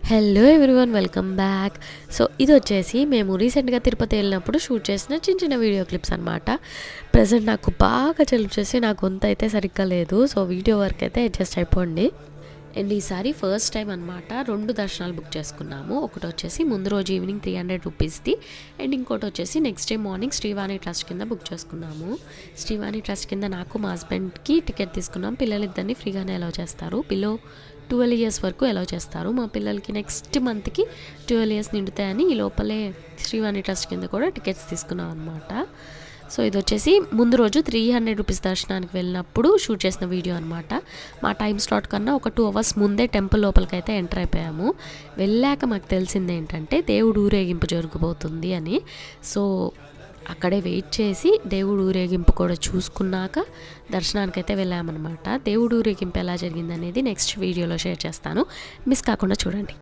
Hello everyone, welcome back. So ఇది వచ్చేసి మేము రీసెంట్గా తిరుపతి వెళ్ళినప్పుడు షూట్ చేసిన చిన్న చిన్న వీడియో క్లిప్స్ అనమాట. ప్రజెంట్ నాకు బాగా జలుబు చేసి నా గొంతు అయితే సరిగ్గా లేదు. సో వీడియో వర్క్ అయితే అడ్జస్ట్ అయిపోండి. అండ్ ఈసారి ఫస్ట్ టైం అనమాట 2 దర్శనాలు బుక్ చేసుకున్నాము. ఒకటి వచ్చేసి ముందు రోజు ఈవినింగ్ 300 రూపీస్ది, అండ్ ఇంకోటి వచ్చేసి next day morning Srivani trust కింద బుక్ చేసుకున్నాము. శ్రీవాణి ట్రస్ట్ కింద నాకు మా హస్బెండ్కి టికెట్ తీసుకున్నాం. పిల్లలిద్దరిని ఫ్రీగానే అలౌ చేస్తారు. 12 ఇయర్స్ వరకు అలౌ చేస్తారు. మా పిల్లలకి నెక్స్ట్ మంత్కి 12 ఇయర్స్ నిండుతాయని ఈ లోపలే శ్రీవాణి ట్రస్ట్ కింద కూడా టికెట్స్ తీసుకున్నాం అనమాట. సో ఇది వచ్చేసి ముందు రోజు 300 రూపీస్ దర్శనానికి వెళ్ళినప్పుడు షూట్ చేసిన వీడియో అనమాట. మా టైం స్లాట్ కన్నా ఒక 2 అవర్స్ ముందే టెంపుల్ లోపలికి అయితే ఎంటర్ అయిపోయాము. వెళ్ళాక మాకు తెలిసింది ఏంటంటే దేవుడు ఊరేగింపు జరగబోతుంది అని. సో అక్కడే వెయిట్ చేసి దేవుడు ఊరేగింపు కూడా చూసుకున్నాక దర్శనానికి అయితే వెళ్ళామన్నమాట. దేవుడు ఊరేగింపు ఎలా జరిగింది అనేది నెక్స్ట్ వీడియోలో షేర్ చేస్తాను, మిస్ కాకుండా చూడండి.